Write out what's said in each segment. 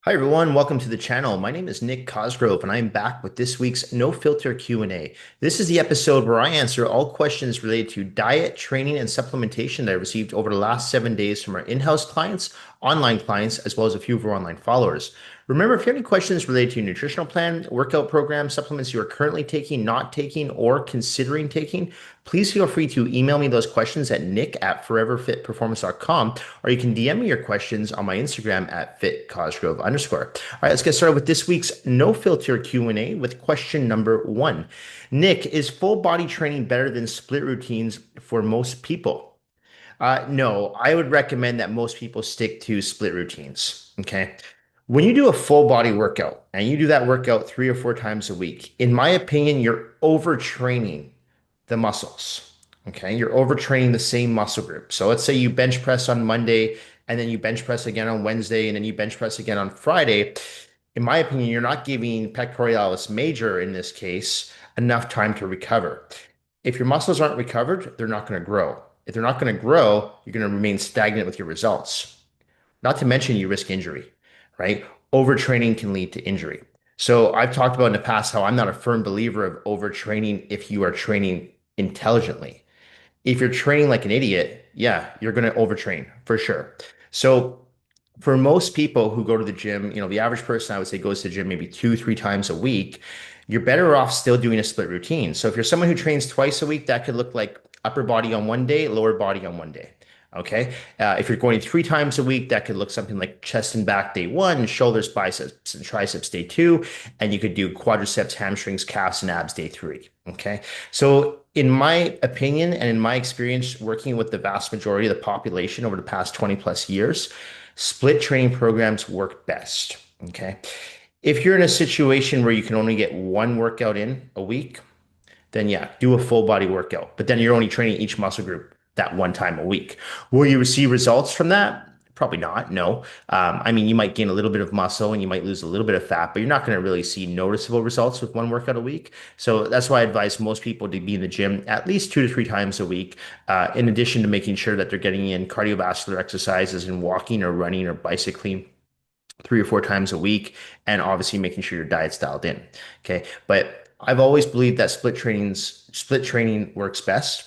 Hi everyone, welcome to the channel. My name is Nick Cosgrove and I'm back with this week's No Filter Q&A. This is the episode where I answer all questions related to diet, training, and supplementation that I received over the last 7 days from our in-house clients, online clients, as well as a few of our online followers. Remember, if you have any questions related to your nutritional plan, workout program, supplements you are currently taking, not taking, or considering taking, please feel free to email me those questions at nick@foreverfitperformance.com, or you can DM me your questions on my Instagram at fitcosgrove_. All right, let's get started with this week's no filter Q&A with question number one. Nick, is full body training better than split routines for most people? No, I would recommend that most people stick to split routines. Okay. When you do a full body workout and you do that workout 3 or 4 times a week, in my opinion, you're overtraining the muscles. Okay. You're overtraining the same muscle group. So let's say you bench press on Monday and then you bench press again on Wednesday and then you bench press again on Friday. In my opinion, you're not giving pectoralis major in this case enough time to recover. If your muscles aren't recovered, they're not going to grow. If they're not going to grow, you're going to remain stagnant with your results. Not to mention you risk injury, right? Overtraining can lead to injury. So I've talked about in the past how I'm not a firm believer of overtraining if you are training intelligently. If you're training like an idiot, yeah, you're going to overtrain for sure. So for most people who go to the gym, the average person I would say goes to the gym maybe 2, 3 times a week, you're better off still doing a split routine. So if you're someone who trains twice a week, that could look like upper body on one day, lower body on one day. Okay. If you're going 3 times a week, that could look something like chest and back day one, shoulders, biceps, and triceps day two, and you could do quadriceps, hamstrings, calves, and abs day three. Okay. So, in my opinion and in my experience working with the vast majority of the population over the past 20 plus years, split training programs work best. Okay. If you're in a situation where you can only get one workout in a week, then yeah, do a full body workout. But then you're only training each muscle group that one time a week. Will you see results from that? Probably not. No. I mean, you might gain a little bit of muscle and you might lose a little bit of fat, but you're not going to really see noticeable results with one workout a week. So that's why I advise most people to be in the gym at least 2 to 3 times a week, in addition to making sure that they're getting in cardiovascular exercises and walking or running or bicycling 3 or 4 times a week, and obviously making sure your diet's dialed in. Okay. But I've always believed that split training works best,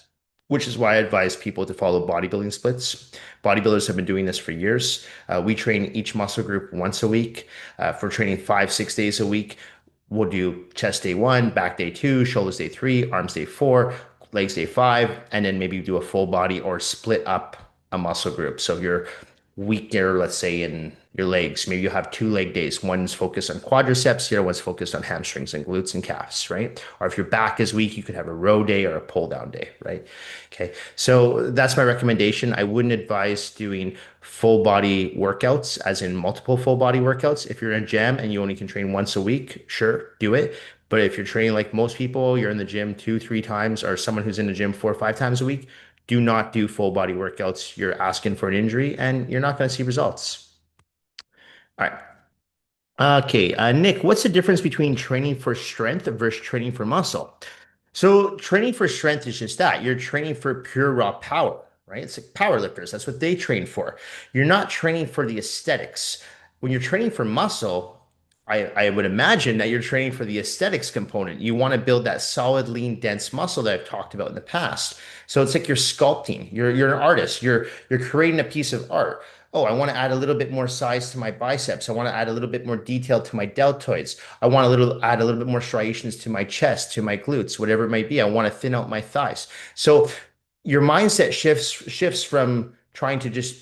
which is why I advise people to follow bodybuilding splits. Bodybuilders have been doing this for years. We train each muscle group once a week. For training 5, 6 days a week, we'll do chest day one, back day two, shoulders day three, arms day four, legs day five, and then maybe do a full body or split up a muscle group. So if you're weaker, let's say in your legs, maybe you have 2 leg days. One's focused on quadriceps, the other one's focused on hamstrings and glutes and calves, right? Or if your back is weak, you could have a row day or a pull down day, right? Okay. So that's my recommendation. I wouldn't advise doing full body workouts, as in multiple full body workouts. If you're in a gym and you only can train once a week, sure, do it. But if you're training like most people, you're in the gym 2, 3 times, or someone who's in the gym 4 or 5 times a week, do not do full body workouts. You're asking for an injury and you're not going to see results. All right. Okay, Nick, what's the difference between training for strength versus training for muscle? So, training for strength is just that. You're training for pure raw power, right? It's like power lifters. That's what they train for. You're not training for the aesthetics. When you're training for muscle, I would imagine that you're training for the aesthetics component. You want to build that solid, lean, dense muscle that I've talked about in the past. So it's like you're sculpting. You're an artist. You're creating a piece of art. Oh, I want to add a little bit more size to my biceps. I want to add a little bit more detail to my deltoids. I want add a little bit more striations to my chest, to my glutes, whatever it might be. I want to thin out my thighs. So your mindset shifts from trying to just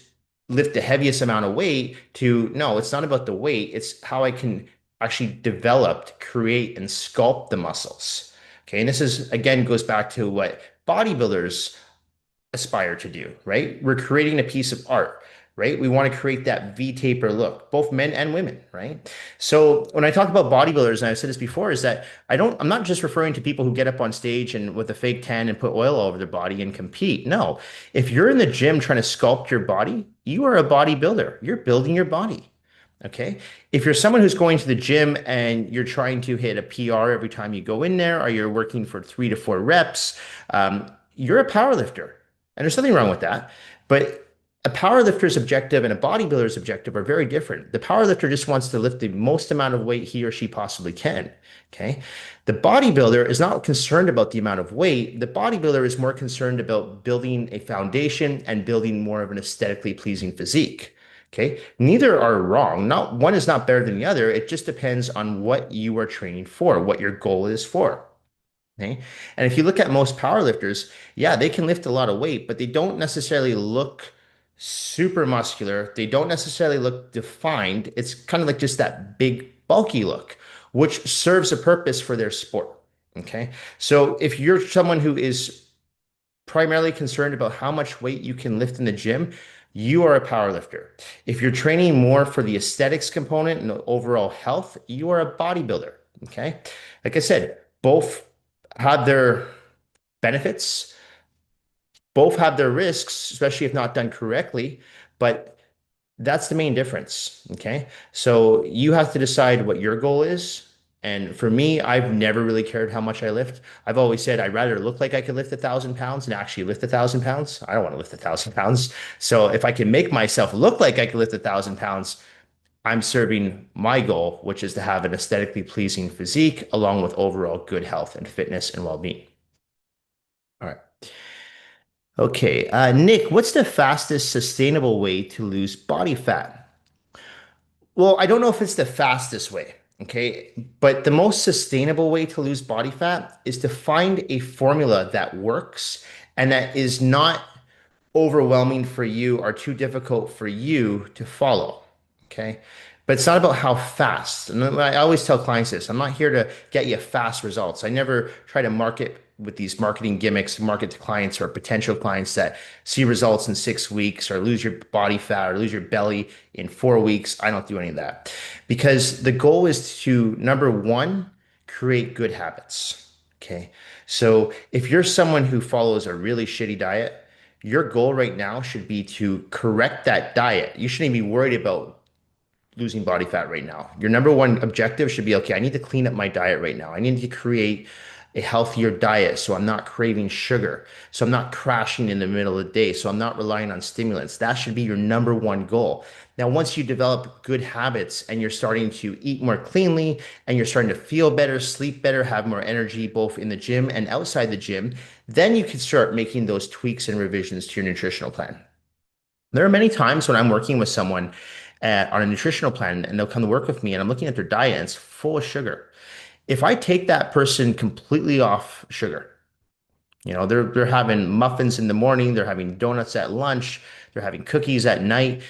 lift the heaviest amount of weight to no, it's not about the weight. It's how I can actually develop, create, and sculpt the muscles. Okay. And this is again goes back to what bodybuilders aspire to do, right? We're creating a piece of art, right? We want to create that V taper look, both men and women, right? So when I talk about bodybuilders, and I've said this before, is that I'm not just referring to people who get up on stage and with a fake tan and put oil all over their body and compete. No, if you're in the gym trying to sculpt your body, you are a bodybuilder. You're building your body. Okay. If you're someone who's going to the gym and you're trying to hit a PR every time you go in there, or you're working for 3 to 4 reps, you're a power lifter. And there's nothing wrong with that. But A powerlifter's objective and a bodybuilder's objective are very different. The powerlifter just wants to lift the most amount of weight he or she possibly can. Okay. The bodybuilder is not concerned about the amount of weight. The bodybuilder is more concerned about building a foundation and building more of an aesthetically pleasing physique. Okay. Neither are wrong. Not one is not better than the other. It just depends on what you are training for, what your goal is for. Okay. And if you look at most powerlifters, yeah, they can lift a lot of weight, but they don't necessarily look super muscular. They don't necessarily look defined. It's kind of like just that big, bulky look, which serves a purpose for their sport. Okay. So if you're someone who is primarily concerned about how much weight you can lift in the gym, you are a power lifter. If you're training more for the aesthetics component and the overall health, you are a bodybuilder. Okay. Like I said, both have their benefits, both have their risks, especially if not done correctly, but that's the main difference. Okay. So you have to decide what your goal is. And for me, I've never really cared how much I lift. I've always said I'd rather look like I could lift 1,000 pounds and actually lift 1,000 pounds. I don't want to lift 1,000 pounds. So if I can make myself look like I could lift 1,000 pounds, I'm serving my goal, which is to have an aesthetically pleasing physique along with overall good health and fitness and well-being. All right. Okay. Nick, what's the fastest sustainable way to lose body fat? Well, I don't know if it's the fastest way, okay? But the most sustainable way to lose body fat is to find a formula that works and that is not overwhelming for you or too difficult for you to follow. Okay. But it's not about how fast. And I always tell clients this, I'm not here to get you fast results. I never try to market with these marketing gimmicks, market to clients or potential clients that see results in 6 weeks or lose your body fat or lose your belly in 4 weeks. I don't do any of that because the goal is to, number one, create good habits. Okay. So if you're someone who follows a really shitty diet, your goal right now should be to correct that diet. You shouldn't be worried about losing body fat right now. Your number one objective should be, okay, I need to clean up my diet right now. I need to create a healthier diet so I'm not craving sugar. So I'm not crashing in the middle of the day. So I'm not relying on stimulants. That should be your number one goal. Now, once you develop good habits and you're starting to eat more cleanly and you're starting to feel better, sleep better, have more energy both in the gym and outside the gym, then you can start making those tweaks and revisions to your nutritional plan. There are many times when I'm working with someone on a nutritional plan and they'll come to work with me and I'm looking at their diet and it's full of sugar. If I take that person completely off sugar, they're having muffins in the morning, they're having donuts at lunch, they're having cookies at night.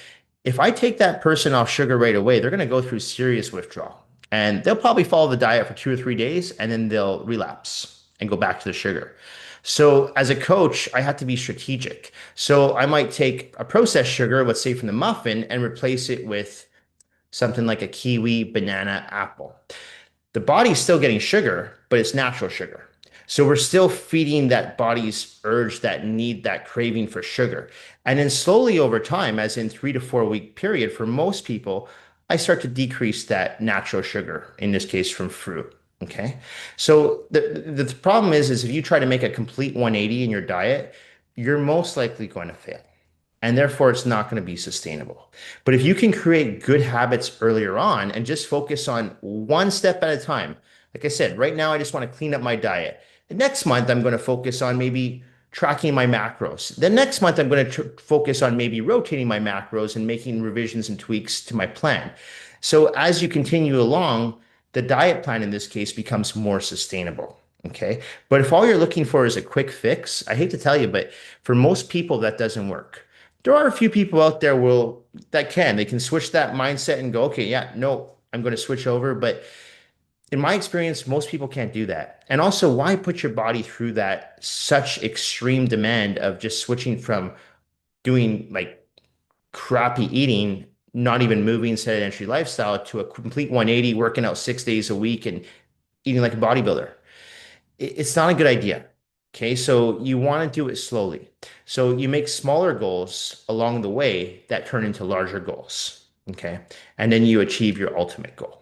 If I take that person off sugar right away, they're going to go through serious withdrawal. And they'll probably follow the diet for 2 or 3 days and then they'll relapse and go back to the sugar. So as a coach, I have to be strategic. So I might take a processed sugar, let's say from the muffin, and replace it with something like a kiwi, banana, apple. The body's still getting sugar, but it's natural sugar. So we're still feeding that body's urge, that need, that craving for sugar. And then slowly over time, as in 3 to 4 week period, for most people, I start to decrease that natural sugar, in this case from fruit. Okay. So the problem is if you try to make a complete 180 in your diet, you're most likely going to fail and therefore it's not going to be sustainable. But if you can create good habits earlier on and just focus on one step at a time, like I said, right now I just want to clean up my diet. The next month I'm going to focus on maybe tracking my macros. The next month I'm going to focus on maybe rotating my macros and making revisions and tweaks to my plan. So as you continue along, the diet plan in this case becomes more sustainable. Okay. But if all you're looking for is a quick fix, I hate to tell you, but for most people, that doesn't work. There are a few people out there they can switch that mindset and go, okay, yeah, no, I'm going to switch over. But in my experience, most people can't do that. And also, why put your body through that such extreme demand of just switching from doing like crappy eating, not even moving sedentary lifestyle to a complete 180, working out 6 days a week and eating like a bodybuilder? It's not a good idea. Okay, so you want to do it slowly. So you make smaller goals along the way that turn into larger goals. Okay, and then you achieve your ultimate goal.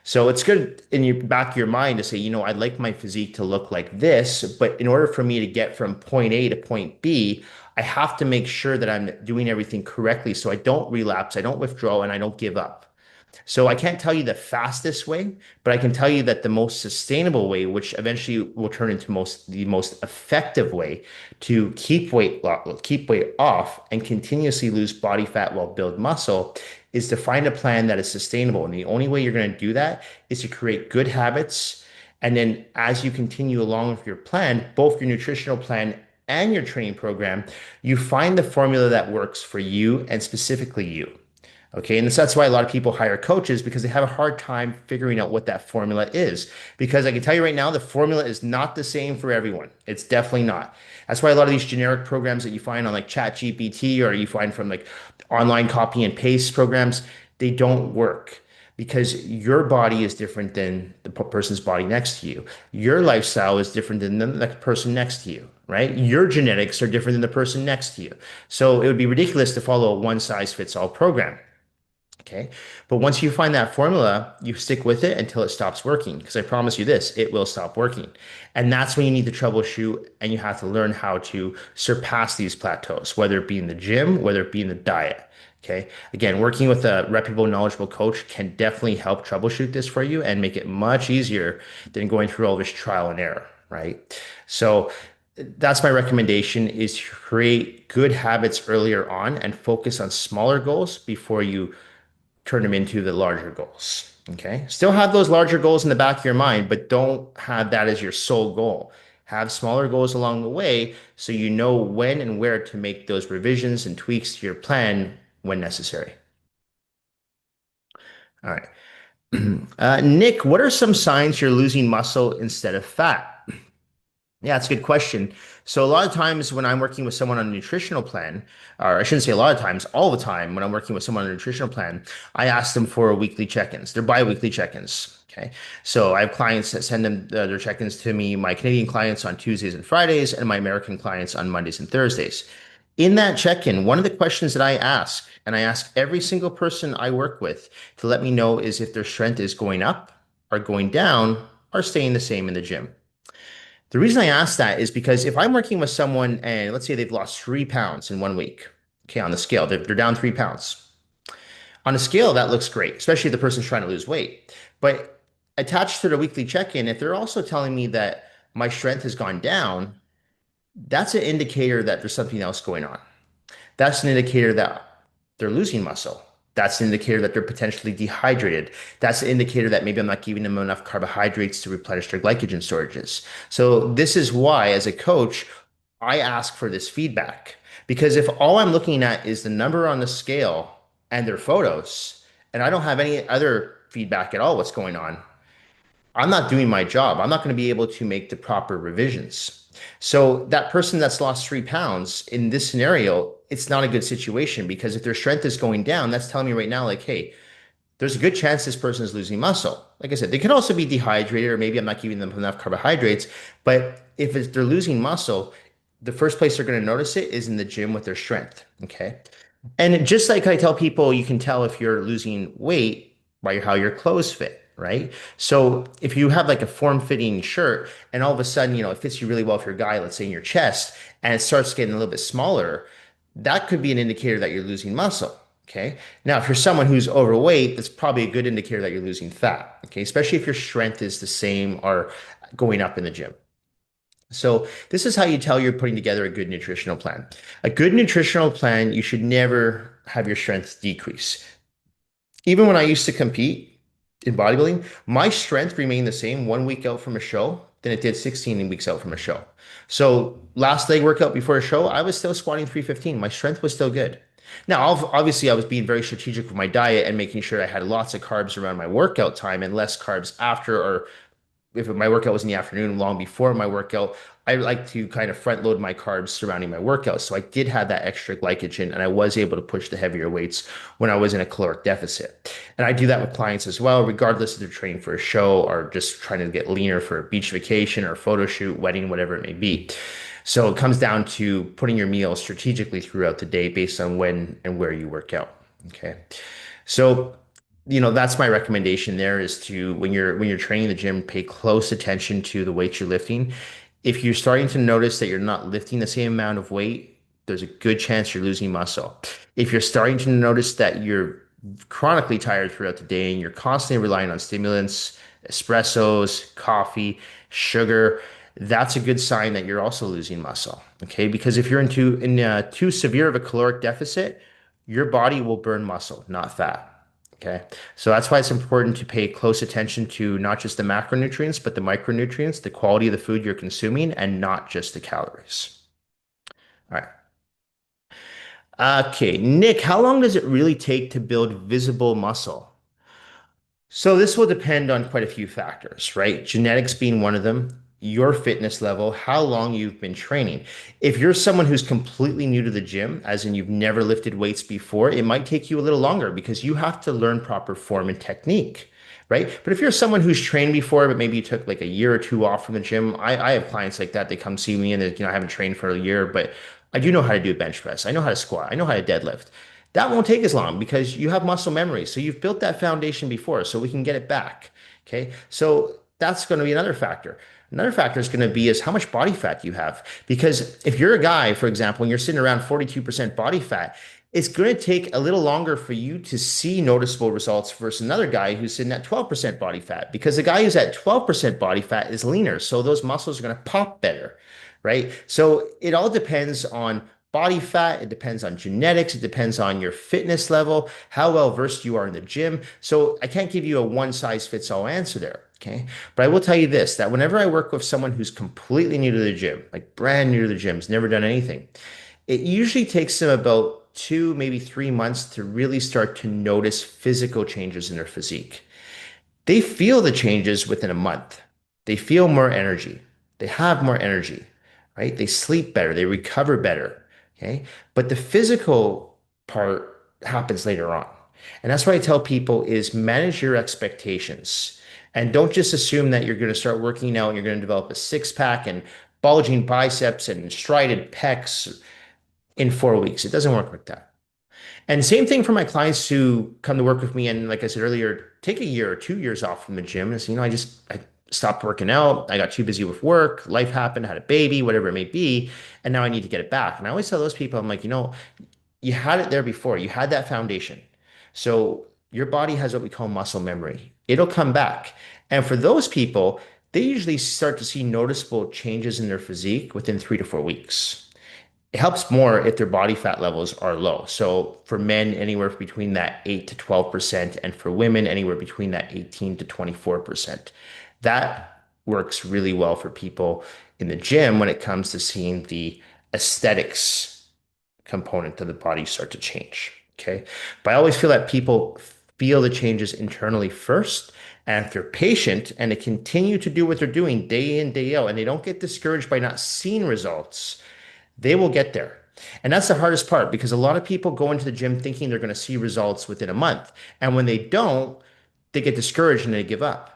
So it's good in your back of your mind to say, I'd like my physique to look like this, but in order for me to get from point A to point B, I have to make sure that I'm doing everything correctly so I don't relapse, I don't withdraw, and I don't give up. So I can't tell you the fastest way, but I can tell you that the most sustainable way, which eventually will turn into the most effective way to keep weight off and continuously lose body fat while build muscle, is to find a plan that is sustainable. And the only way you're going to do that is to create good habits. And then as you continue along with your plan, both your nutritional plan and your training program, you find the formula that works for you and specifically you. Okay. And that's why a lot of people hire coaches because they have a hard time figuring out what that formula is. Because I can tell you right now, the formula is not the same for everyone. It's definitely not. That's why a lot of these generic programs that you find on like ChatGPT or you find from like online copy and paste programs, they don't work because your body is different than the person's body next to you. Your lifestyle is different than the person next to you, right? Your genetics are different than the person next to you. So it would be ridiculous to follow a one size fits all program. Okay. But once you find that formula, you stick with it until it stops working. Because I promise you this, it will stop working. And that's when you need to troubleshoot and you have to learn how to surpass these plateaus, whether it be in the gym, whether it be in the diet. Okay. Again, working with a reputable, knowledgeable coach can definitely help troubleshoot this for you and make it much easier than going through all this trial and error. Right. So that's my recommendation is to create good habits earlier on and focus on smaller goals before you turn them into the larger goals. Okay. Still have those larger goals in the back of your mind, but don't have that as your sole goal. Have smaller goals along the way so you know when and where to make those revisions and tweaks to your plan when necessary. All right. Nick, what are some signs you're losing muscle instead of fat? Yeah, that's a good question. So a lot of times when I'm working with someone on a nutritional plan, or I shouldn't say a lot of times, all the time when I'm working with someone on a nutritional plan, I ask them for weekly check-ins. They're bi-weekly check-ins. Okay. So I have clients that send them their check-ins to me, my Canadian clients on Tuesdays and Fridays, and my American clients on Mondays and Thursdays. In that check-in, one of the questions that I ask, and I ask every single person I work with to let me know is if their strength is going up or going down or staying the same in the gym. The reason I ask that is because if I'm working with someone and let's say they've lost 3 pounds in 1 week, okay, on the scale, they're down 3 pounds. On a scale, that looks great, especially if the person's trying to lose weight. But attached to the weekly check-in, if they're also telling me that my strength has gone down, that's an indicator that there's something else going on. That's an indicator that they're losing muscle. That's an indicator that they're potentially dehydrated. That's an indicator that maybe I'm not giving them enough carbohydrates to replenish their glycogen storages. So this is why, as a coach, I ask for this feedback. Because if all I'm looking at is the number on the scale and their photos, and I don't have any other feedback at all, what's going on, I'm not doing my job. I'm not going to be able to make the proper revisions. So that person that's lost 3 pounds in this scenario, it's not a good situation because if their strength is going down, that's telling me right now, like, hey, there's a good chance this person is losing muscle. Like I said, they could also be dehydrated, or maybe I'm not giving them enough carbohydrates. But if they're losing muscle, the first place they're going to notice it is in the gym with their strength. Okay. And just like I tell people, you can tell if you're losing weight by how your clothes fit, right? So if you have like a form-fitting shirt and all of a sudden, it fits you really well for your guy, let's say in your chest, and it starts getting a little bit smaller, that could be an indicator that you're losing muscle. Okay. Now, if you're someone who's overweight, that's probably a good indicator that you're losing fat. Okay. Especially if your strength is the same or going up in the gym. So this is how you tell you're putting together a good nutritional plan. A good nutritional plan, you should never have your strength decrease. Even when I used to compete in bodybuilding, my strength remained the same 1 week out from a show than it did 16 weeks out from a show. So last leg workout before a show, I was still squatting 315. My strength was still good. Now, obviously, I was being very strategic with my diet and making sure I had lots of carbs around my workout time and less carbs after or if my workout was in the afternoon, long before my workout, I like to kind of front load my carbs surrounding my workout. So I did have that extra glycogen and I was able to push the heavier weights when I was in a caloric deficit. And I do that with clients as well, regardless if they're training for a show or just trying to get leaner for a beach vacation or a photo shoot, wedding, whatever it may be. So it comes down to putting your meals strategically throughout the day based on when and where you work out. Okay. So that's my recommendation there is to when you're training the gym, pay close attention to the weight you're lifting. If you're starting to notice that you're not lifting the same amount of weight, there's a good chance you're losing muscle. If you're starting to notice that you're chronically tired throughout the day and you're constantly relying on stimulants, espressos, coffee, sugar, that's a good sign that you're also losing muscle. Okay, because if you're in too severe of a caloric deficit, your body will burn muscle, not fat. Okay. So that's why it's important to pay close attention to not just the macronutrients, but the micronutrients, the quality of the food you're consuming, and not just the calories. All right. Okay. Nick, how long does it really take to build visible muscle? So this will depend on quite a few factors, right? Genetics being one of them, your fitness level, how long you've been training. If you're someone who's completely new to the gym, as in you've never lifted weights before, it might take you a little longer because you have to learn proper form and technique, right? But if you're someone who's trained before, but maybe you took like a year or two off from the gym, I have clients like that. They come see me and I haven't trained for a year, but I do know how to do a bench press. I know how to squat. I know how to deadlift. That won't take as long because you have muscle memory. So you've built that foundation before, so we can get it back. Okay. So that's going to be another factor. Another factor is going to be is how much body fat you have. Because if you're a guy, for example, and you're sitting around 42% body fat, it's going to take a little longer for you to see noticeable results versus another guy who's sitting at 12% body fat. Because the guy who's at 12% body fat is leaner. So those muscles are going to pop better, right? So it all depends on body fat. It depends on genetics. It depends on your fitness level, how well versed you are in the gym. So I can't give you a one size fits all answer there. Okay. But I will tell you this, that whenever I work with someone who's completely new to the gym, like brand new to the gym, has never done anything, it usually takes them about 2, maybe 3 months to really start to notice physical changes in their physique. They feel the changes within a month. They feel more energy. They have more energy, right? They sleep better. They recover better. Okay. But the physical part happens later on. And that's what I tell people is manage your expectations and don't just assume that you're going to start working out and you're going to develop a six pack and bulging biceps and strided pecs in 4 weeks. It doesn't work like that. And same thing for my clients who come to work with me and like I said earlier, take a year or 2 years off from the gym. And say, I stopped working out. I got too busy with work. Life happened, had a baby, whatever it may be. And now I need to get it back. And I always tell those people, I'm like, you had it there before. You had that foundation. So your body has what we call muscle memory. It'll come back. And for those people, they usually start to see noticeable changes in their physique within 3 to 4 weeks. It helps more if their body fat levels are low. So for men, anywhere between that 8 to 12%, and for women, anywhere between that 18 to 24%. That works really well for people in the gym when it comes to seeing the aesthetics component of the body start to change. Okay. But I always feel that people feel the changes internally first. And if they're patient and they continue to do what they're doing day in, day out, and they don't get discouraged by not seeing results, they will get there. And that's the hardest part because a lot of people go into the gym thinking they're going to see results within a month. And when they don't, they get discouraged and they give up.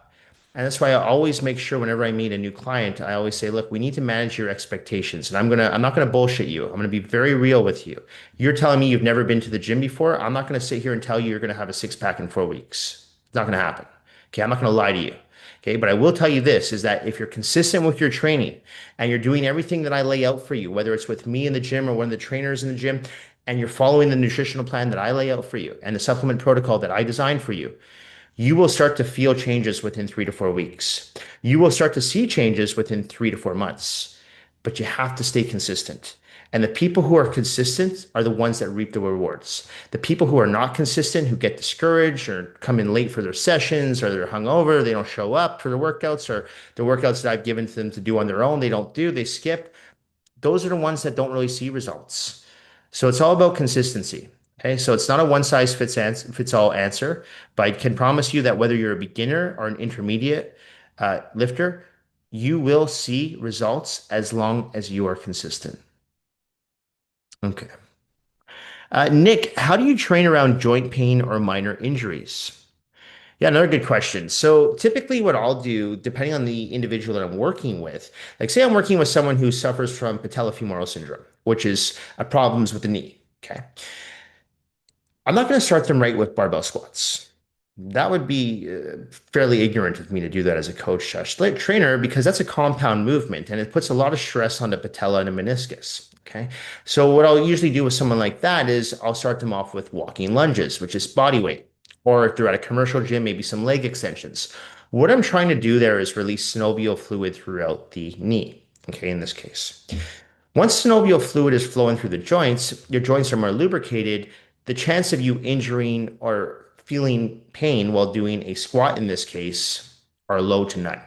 And that's why I always make sure whenever I meet a new client, I always say, look, we need to manage your expectations. And I'm not gonna bullshit you. I'm gonna be very real with you. You're telling me you've never been to the gym before. I'm not gonna sit here and tell you you're gonna have a six pack in 4 weeks. It's not gonna happen. Okay, I'm not gonna lie to you. Okay, but I will tell you this is that if you're consistent with your training and you're doing everything that I lay out for you, whether it's with me in the gym or one of the trainers in the gym, and you're following the nutritional plan that I lay out for you and the supplement protocol that I designed for you, you will start to feel changes within 3 to 4 weeks. You will start to see changes within 3 to 4 months, but you have to stay consistent. And the people who are consistent are the ones that reap the rewards. The people who are not consistent, who get discouraged or come in late for their sessions or they're hungover, they don't show up for the workouts or the workouts that I've given to them to do on their own, they don't do, they skip. Those are the ones that don't really see results. So it's all about consistency. Okay, so it's not a fits all answer, but I can promise you that whether you're a beginner or an intermediate lifter, you will see results as long as you are consistent. Okay. Nick, how do you train around joint pain or minor injuries? Yeah, another good question. So typically what I'll do, depending on the individual that I'm working with, like say I'm working with someone who suffers from patellofemoral syndrome, which is a problems with the knee. Okay. I'm not going to start them right with barbell squats. That would be fairly ignorant of me to do that as a coach trainer because that's a compound movement and it puts a lot of stress on the patella and the meniscus. Okay. So, what I'll usually do with someone like that is I'll start them off with walking lunges, which is body weight, or if they're at a commercial gym, maybe some leg extensions. What I'm trying to do there is release synovial fluid throughout the knee. Okay. In this case. Once synovial fluid is flowing through the joints, your joints are more lubricated. The chance of you injuring or feeling pain while doing a squat in this case are low to none.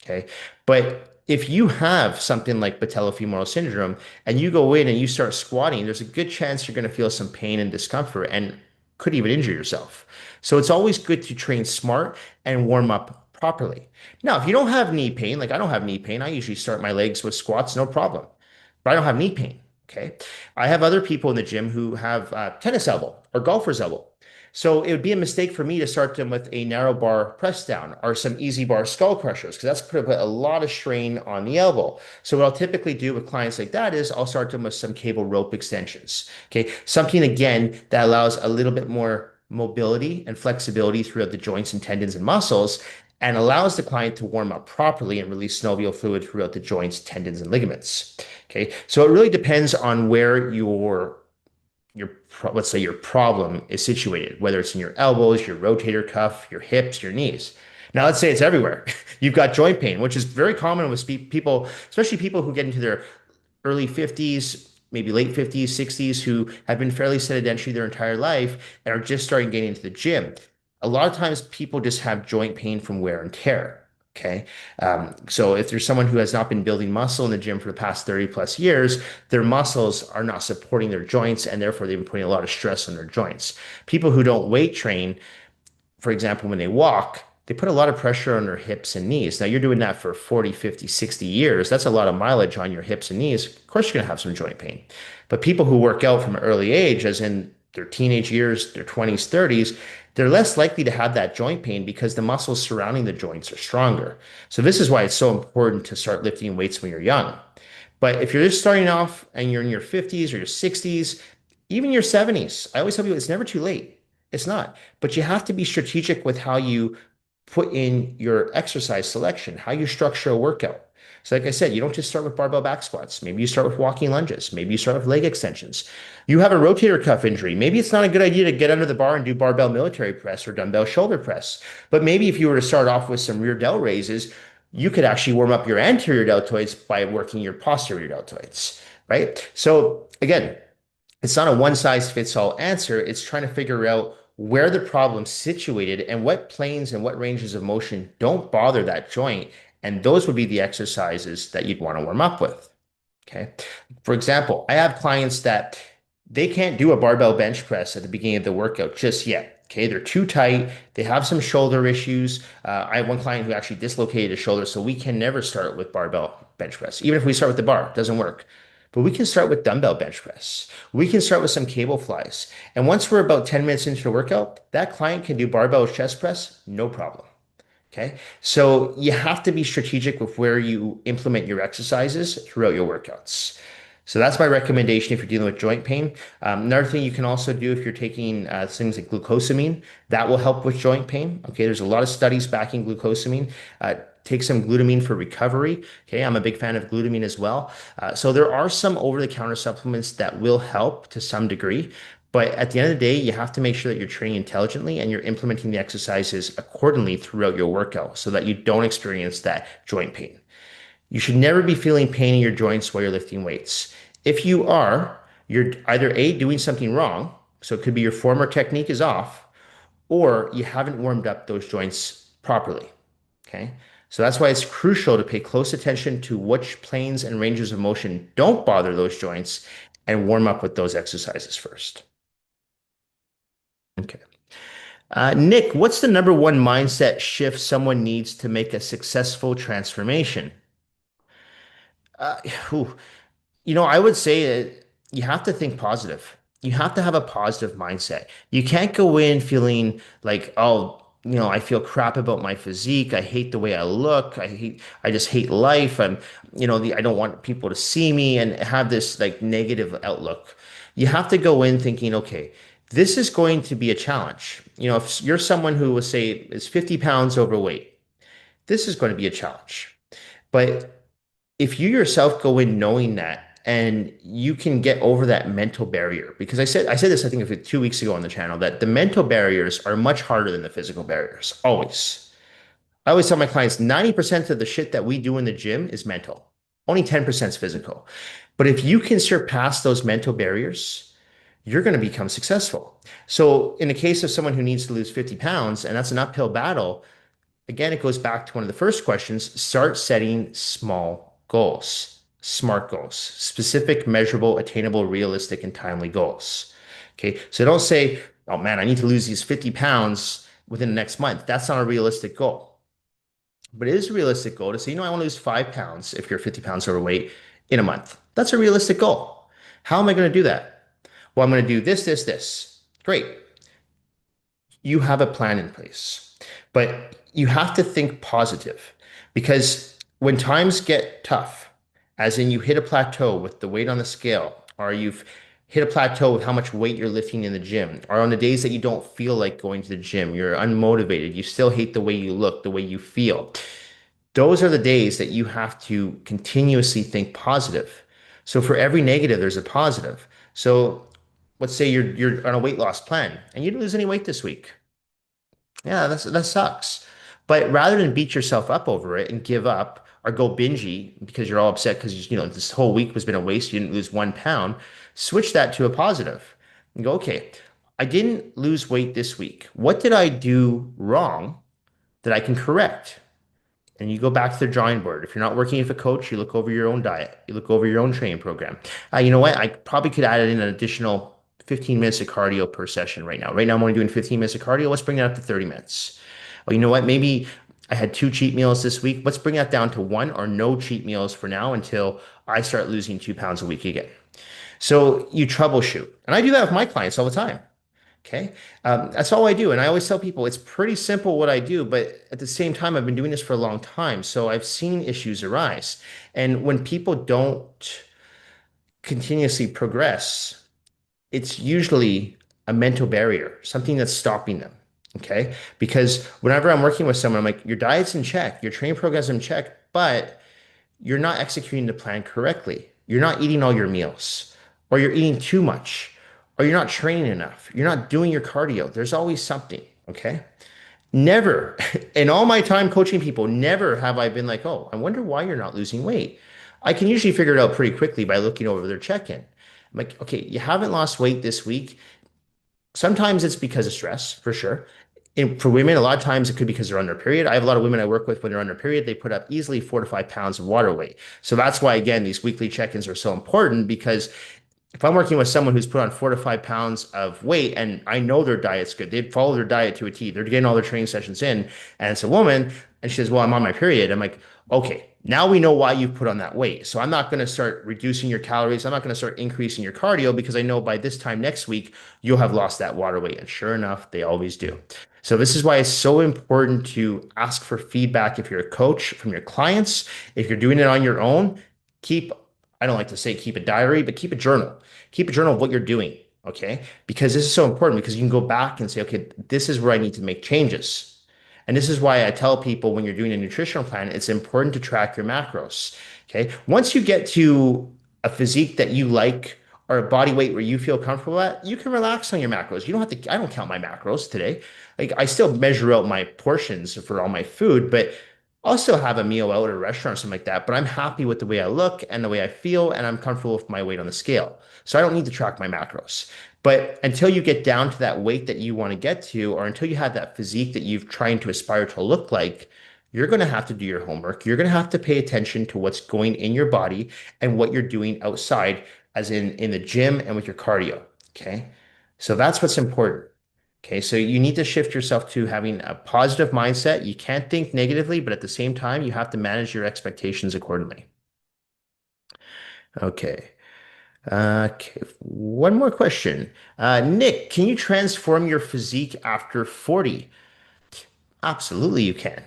Okay. But if you have something like patellofemoral syndrome and you go in and you start squatting, there's a good chance you're going to feel some pain and discomfort and could even injure yourself. So it's always good to train smart and warm up properly. Now, if you don't have knee pain, like I don't have knee pain, I usually start my legs with squats, no problem, but I don't have knee pain. Okay. I have other people in the gym who have tennis elbow or golfer's elbow. So it would be a mistake for me to start them with a narrow bar press down or some easy bar skull crushers because that's put a lot of strain on the elbow. So what I'll typically do with clients like that is I'll start them with some cable rope extensions. Okay. Something again that allows a little bit more mobility and flexibility throughout the joints and tendons and muscles and allows the client to warm up properly and release synovial fluid throughout the joints, tendons, and ligaments. Okay, so it really depends on where your let's say your problem is situated, whether it's in your elbows, your rotator cuff, your hips, your knees. Now, let's say it's everywhere. You've got joint pain, which is very common with people, especially people who get into their early 50s, maybe late 50s, 60s, who have been fairly sedentary their entire life and are just starting getting into the gym. A lot of times people just have joint pain from wear and tear. Okay. So if there's someone who has not been building muscle in the gym for the past 30 plus years, their muscles are not supporting their joints and therefore they've been putting a lot of stress on their joints. People who don't weight train, for example, when they walk, they put a lot of pressure on their hips and knees. Now you're doing that for 40, 50, 60 years. That's a lot of mileage on your hips and knees. Of course, you're going to have some joint pain. But people who work out from an early age, as in their teenage years, their 20s, 30s, they're less likely to have that joint pain because the muscles surrounding the joints are stronger. So this is why it's so important to start lifting weights when you're young. But if you're just starting off and you're in your 50s or your 60s, even your 70s, I always tell people it's never too late. It's not. But you have to be strategic with how you put in your exercise selection, how you structure a workout. So, like I said, you don't just start with barbell back squats. Maybe you start with walking lunges. Maybe you start with leg extensions. You have a rotator cuff injury. Maybe it's not a good idea to get under the bar and do barbell military press or dumbbell shoulder press. But maybe if you were to start off with some rear delt raises, you could actually warm up your anterior deltoids by working your posterior deltoids, right? So, again, it's not a one size fits all answer. It's trying to figure out where the problem's situated and what planes and what ranges of motion don't bother that joint. And those would be the exercises that you'd want to warm up with. Okay. For example, I have clients that they can't do a barbell bench press at the beginning of the workout just yet. Okay. They're too tight. They have some shoulder issues. I have one client who actually dislocated his shoulder. So we can never start with barbell bench press. Even if we start with the bar, it doesn't work. But we can start with dumbbell bench press. We can start with some cable flies. And once we're about 10 minutes into the workout, that client can do barbell chest press, no problem. Okay. So you have to be strategic with where you implement your exercises throughout your workouts. So that's my recommendation if you're dealing with joint pain. Another thing you can also do if you're taking things like glucosamine, that will help with joint pain. Okay, there's a lot of studies backing glucosamine. Take some glutamine for recovery. Okay, I'm a big fan of glutamine as well. So there are some over-the-counter supplements that will help to some degree. But at the end of the day, you have to make sure that you're training intelligently and you're implementing the exercises accordingly throughout your workout so that you don't experience that joint pain. You should never be feeling pain in your joints while you're lifting weights. If you are, you're either A, doing something wrong, so it could be your form or technique is off, or you haven't warmed up those joints properly. Okay. So that's why it's crucial to pay close attention to which planes and ranges of motion don't bother those joints and warm up with those exercises first. Okay. Nick, what's the number one mindset shift someone needs to make a successful transformation? Uh, whew. I would say that you have to think positive. You have to have a positive mindset. You can't go in feeling like, oh, I feel crap about my physique. I hate the way I look. I just hate life. I don't want people to see me and have this like negative outlook. You have to go in thinking, okay, this is going to be a challenge. if you're someone who will say is 50 pounds overweight, this is going to be a challenge. But if you yourself go in knowing that and you can get over that mental barrier, because I said this I think 2 weeks ago on the channel that the mental barriers are much harder than the physical barriers. Always. I always tell my clients 90% of the shit that we do in the gym is mental. Only 10% is physical. But if you can surpass those mental barriers, you're going to become successful. So in the case of someone who needs to lose 50 pounds, and that's an uphill battle, again, it goes back to one of the first questions. Start setting small goals, SMART goals, specific, measurable, attainable, realistic, and timely goals. Okay. So don't say, oh man, I need to lose these 50 pounds within the next month. That's not a realistic goal. But it is a realistic goal to say, I want to lose 5 pounds if you're 50 pounds overweight in a month. That's a realistic goal. How am I going to do that? Well, I'm going to do this, this, this. Great. You have a plan in place, but you have to think positive because when times get tough, as in you hit a plateau with the weight on the scale, or you've hit a plateau with how much weight you're lifting in the gym, or on the days that you don't feel like going to the gym, you're unmotivated, you still hate the way you look, the way you feel. Those are the days that you have to continuously think positive. So for every negative, there's a positive. So let's say you're on a weight loss plan and you didn't lose any weight this week. Yeah, that sucks. But rather than beat yourself up over it and give up or go bingy because you're all upset because this whole week has been a waste, you didn't lose 1 pound, switch that to a positive and go, okay, I didn't lose weight this week. What did I do wrong that I can correct? And you go back to the drawing board. If you're not working with a coach, you look over your own diet. You look over your own training program. You know what? I probably could add in an additional 15 minutes of cardio per session right now. Right now, I'm only doing 15 minutes of cardio. Let's bring that up to 30 minutes. Oh, you know what? Maybe I had 2 cheat meals this week. Let's bring that down to one or no cheat meals for now until I start losing 2 pounds a week again. So you troubleshoot. And I do that with my clients all the time. Okay. That's all I do. And I always tell people it's pretty simple what I do, but at the same time, I've been doing this for a long time. So I've seen issues arise. And when people don't continuously progress, it's usually a mental barrier, something that's stopping them. Okay. Because whenever I'm working with someone, I'm like, your diet's in check, your training program's in check, but you're not executing the plan correctly. You're not eating all your meals, or you're eating too much, or you're not training enough. You're not doing your cardio. There's always something. Okay. Never in all my time coaching people, never have I been like, oh, I wonder why you're not losing weight. I can usually figure it out pretty quickly by looking over their check-in. I'm like, okay, you haven't lost weight this week. Sometimes it's because of stress, for sure. And for women, a lot of times it could be because they're on their period. I have a lot of women I work with when they're on their period, they put up easily 4 to 5 pounds of water weight. So that's why, again, these weekly check-ins are so important because if I'm working with someone who's put on 4 to 5 pounds of weight and I know their diet's good, they follow their diet to a T, they're getting all their training sessions in, and it's a woman, and she says, well, I'm on my period. I'm like, okay, now we know why you put on that weight. So I'm not going to start reducing your calories. I'm not going to start increasing your cardio because I know by this time next week, you'll have lost that water weight. And sure enough, they always do. So this is why it's so important to ask for feedback if you're a coach from your clients. If you're doing it on your own, keep, I don't like to say keep a diary, but keep a journal. Keep a journal of what you're doing. Okay. Because this is so important because you can go back and say, okay, this is where I need to make changes. And this is why I tell people when you're doing a nutritional plan, it's important to track your macros. Okay. Once you get to a physique that you like or a body weight where you feel comfortable at, you can relax on your macros. You don't have to, I don't count my macros today. Like I still measure out my portions for all my food, but I'll still have a meal out at a restaurant or something like that. But I'm happy with the way I look and the way I feel, and I'm comfortable with my weight on the scale. So I don't need to track my macros. But until you get down to that weight that you want to get to, or until you have that physique that you've trying to aspire to look like, you're going to have to do your homework. You're going to have to pay attention to what's going in your body and what you're doing outside, as in the gym and with your cardio. Okay. So that's what's important. Okay. So you need to shift yourself to having a positive mindset. You can't think negatively, but at the same time, you have to manage your expectations accordingly. Okay. Okay, one more question. Nick, can you transform your physique after 40? Absolutely, you can.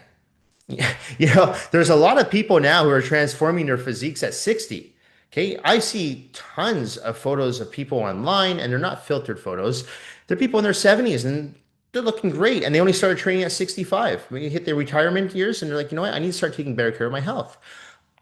There's a lot of people now who are transforming their physiques at 60. Okay, I see tons of photos of people online, and they're not filtered photos. They're people in their 70s, and they're looking great. And they only started training at 65. When you hit their retirement years and they're like, you know what? I need to start taking better care of my health.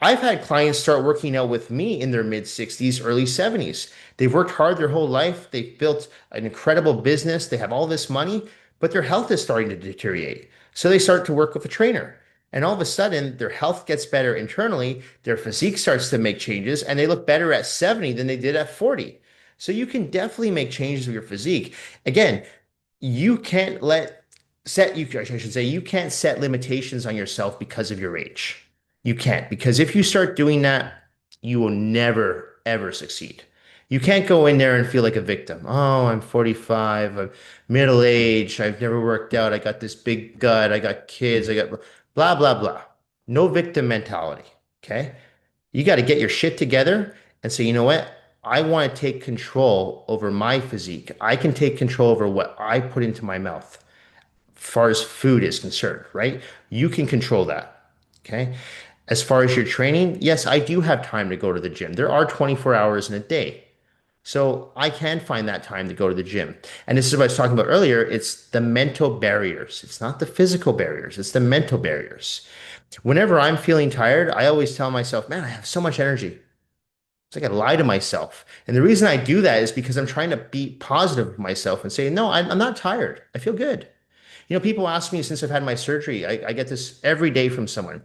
I've had clients start working out with me in their mid 60s, early 70s. They've worked hard their whole life. They've built an incredible business. They have all this money, but their health is starting to deteriorate. So they start to work with a trainer. And all of a sudden, their health gets better internally, their physique starts to make changes, and they look better at 70 than they did at 40. So you can definitely make changes with your physique. Again, you can't let set you I should say you can't set limitations on yourself because of your age. You can't, because if you start doing that, you will never ever succeed. You can't go in there and feel like a victim. Oh, I'm 45, I'm middle aged, I've never worked out, I got this big gut, I got kids, I got blah blah blah. No victim mentality. Okay? You got to get your shit together and say, you know what? I want to take control over my physique. I can take control over what I put into my mouth, as far as food is concerned, right? You can control that. Okay. As far as your training, yes, I do have time to go to the gym. There are 24 hours in a day. So I can find that time to go to the gym. And this is what I was talking about earlier. It's the mental barriers. It's not the physical barriers, it's the mental barriers. Whenever I'm feeling tired, I always tell myself, man, I have so much energy. It's like I lie to myself. And the reason I do that is because I'm trying to be positive with myself and say, no, I'm not tired. I feel good. People ask me since I've had my surgery, I get this every day from someone.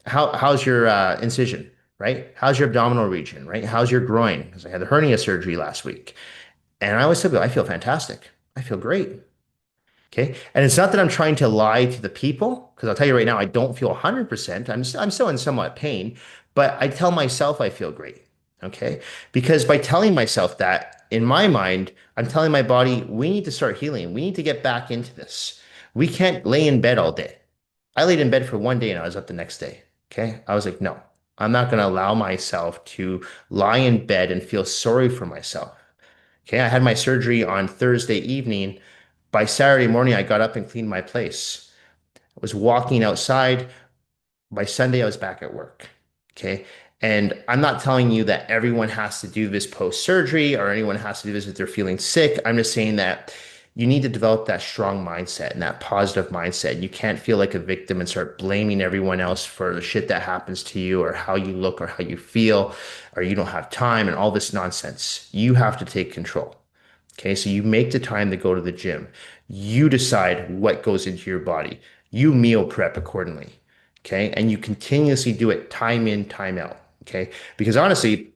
How's your incision, right? How's your abdominal region, right? How's your groin? Because I had the hernia surgery last week. And I always tell people, I feel fantastic. I feel great. Okay. And it's not that I'm trying to lie to the people, because I'll tell you right now, I don't feel 100%. I'm still in somewhat pain, but I tell myself I feel great. Okay. Because by telling myself that, in my mind, I'm telling my body, we need to start healing. We need to get back into this. We can't lay in bed all day. I laid in bed for one day and I was up the next day. Okay. I was like, no, I'm not going to allow myself to lie in bed and feel sorry for myself. Okay. I had my surgery on Thursday evening. By Saturday morning, I got up and cleaned my place. I was walking outside. By Sunday, I was back at work. Okay. And I'm not telling you that everyone has to do this post surgery or anyone has to do this if they're feeling sick. I'm just saying that you need to develop that strong mindset and that positive mindset. You can't feel like a victim and start blaming everyone else for the shit that happens to you or how you look or how you feel or you don't have time and all this nonsense. You have to take control. Okay, so you make the time to go to the gym. You decide what goes into your body. You meal prep accordingly. Okay, and you continuously do it time in, time out. Okay, because honestly,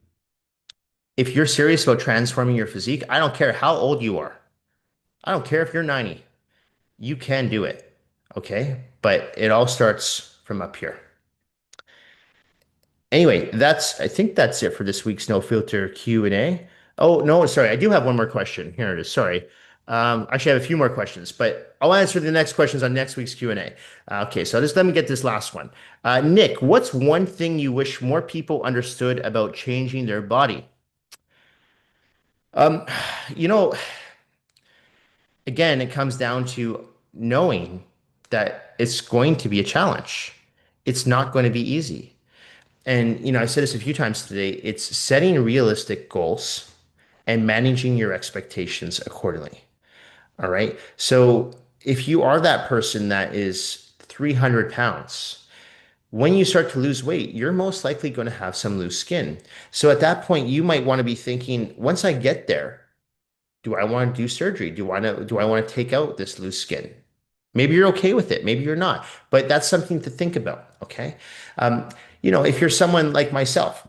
if you're serious about transforming your physique, I don't care how old you are. I don't care if you're 90. You can do it. Okay, but it all starts from up here. Anyway, I think that's it for this week's No Filter Q&A. Oh, no, sorry. I do have one more question. Here it is. Sorry. Actually, I have a few more questions, but I'll answer the next questions on next week's Q&A. Okay, so just let me get this last one. Nick, what's one thing you wish more people understood about changing their body? Um, you know, again, it comes down to knowing that it's going to be a challenge. It's not going to be easy. And, I said this a few times today, it's setting realistic goals and managing your expectations accordingly. All right. So if you are that person that is 300 pounds, when you start to lose weight, you're most likely going to have some loose skin. So at that point, you might want to be thinking, once I get there, do I want to do surgery? Do I want to take out this loose skin? Maybe you're okay with it. Maybe you're not. But that's something to think about. Okay. Um, if you're someone like myself,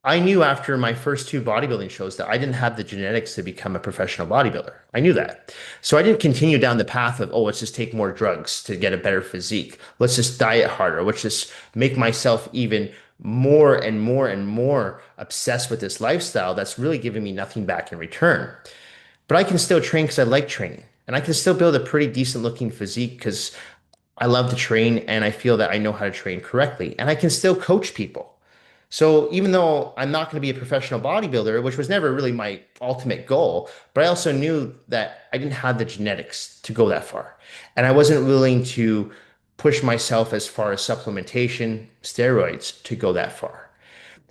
I knew after my first two bodybuilding shows that I didn't have the genetics to become a professional bodybuilder. I knew that. So I didn't continue down the path of, oh, let's just take more drugs to get a better physique. Let's just diet harder. Let's just make myself even more and more and more obsessed with this lifestyle that's really giving me nothing back in return. But I can still train because I like training. And I can still build a pretty decent looking physique because I love to train and I feel that I know how to train correctly. And I can still coach people. So even though I'm not going to be a professional bodybuilder, which was never really my ultimate goal, but I also knew that I didn't have the genetics to go that far. And I wasn't willing to push myself as far as supplementation, steroids to go that far.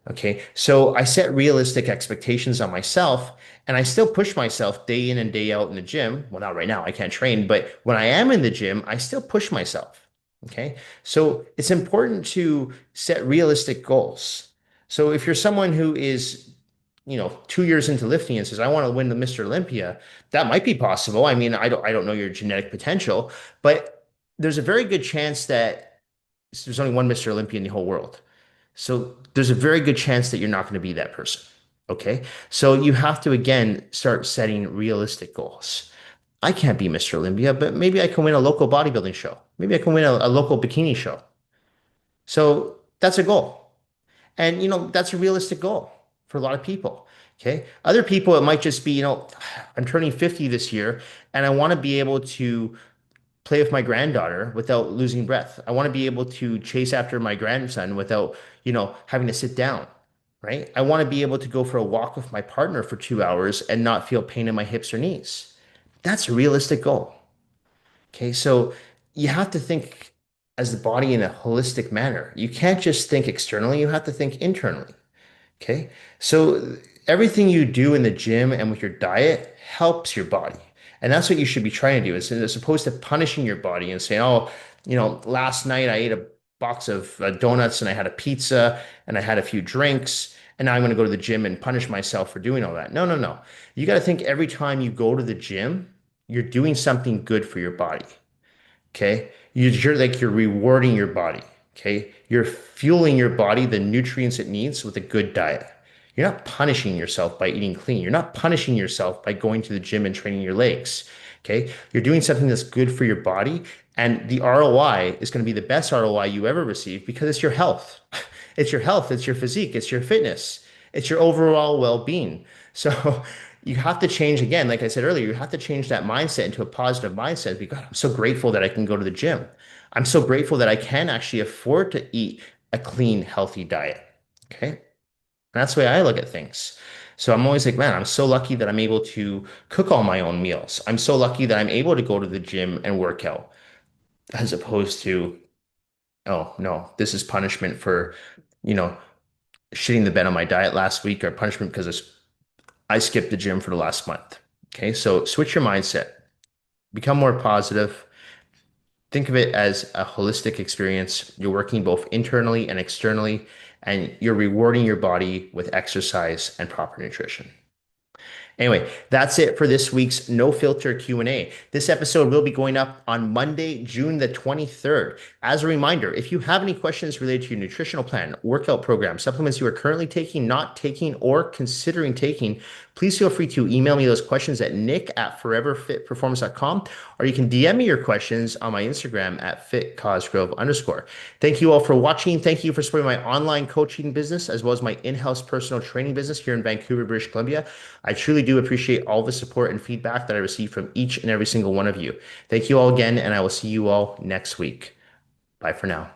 Okay. So I set realistic expectations on myself and I still push myself day in and day out in the gym. Well, not right now, I can't train, but when I am in the gym, I still push myself. Okay. So it's important to set realistic goals. So if you're someone who is, 2 years into lifting and says, I want to win the Mr. Olympia, that might be possible. I mean, I don't know your genetic potential, but there's a very good chance that there's only one Mr. Olympia in the whole world. So there's a very good chance that you're not going to be that person. Okay. So you have to, again, start setting realistic goals. I can't be Mr. Olympia, but maybe I can win a local bodybuilding show. Maybe I can win a local bikini show. So that's a goal. And, that's a realistic goal for a lot of people. Okay. Other people, it might just be, I'm turning 50 this year and I want to be able to play with my granddaughter without losing breath. I want to be able to chase after my grandson without, having to sit down, right? I want to be able to go for a walk with my partner for 2 hours and not feel pain in my hips or knees. That's a realistic goal. Okay, so you have to think as the body in a holistic manner. You can't just think externally, you have to think internally. Okay. So everything you do in the gym and with your diet helps your body. And that's what you should be trying to do is as opposed to punishing your body and saying, oh, last night I ate a box of donuts and I had a pizza and I had a few drinks. And now I'm going to go to the gym and punish myself for doing all that. No, no, no. You got to think every time you go to the gym, you're doing something good for your body. Okay. You're rewarding your body. Okay. You're fueling your body the nutrients it needs with a good diet. You're not punishing yourself by eating clean. You're not punishing yourself by going to the gym and training your legs. Okay. You're doing something that's good for your body. And the ROI is going to be the best ROI you ever receive because it's your health. It's your health. It's your physique. It's your fitness. It's your overall well-being. So you have to change again, like I said earlier, you have to change that mindset into a positive mindset because I'm so grateful that I can go to the gym. I'm so grateful that I can actually afford to eat a clean, healthy diet. Okay. And that's the way I look at things. So I'm always like, man, I'm so lucky that I'm able to cook all my own meals. I'm so lucky that I'm able to go to the gym and work out as opposed to, oh, no, this is punishment for, you know, shitting the bed on my diet last week or punishment because I skipped the gym for the last month. Okay. So switch your mindset, become more positive. Think of it as a holistic experience. You're working both internally and externally, and you're rewarding your body with exercise and proper nutrition. Anyway, that's it for this week's No Filter Q&A. This episode will be going up on Monday, June the 23rd. As a reminder, if you have any questions related to your nutritional plan, workout program, supplements you are currently taking, not taking, or considering taking, please feel free to email me those questions at nick@foreverfitperformance.com, or you can DM me your questions on my Instagram at fitcosgrove_. Thank you all for watching. Thank you for supporting my online coaching business as well as my in-house personal training business here in Vancouver, British Columbia. I truly do appreciate all the support and feedback that I receive from each and every single one of you. Thank you all again, and I will see you all next week. Bye for now.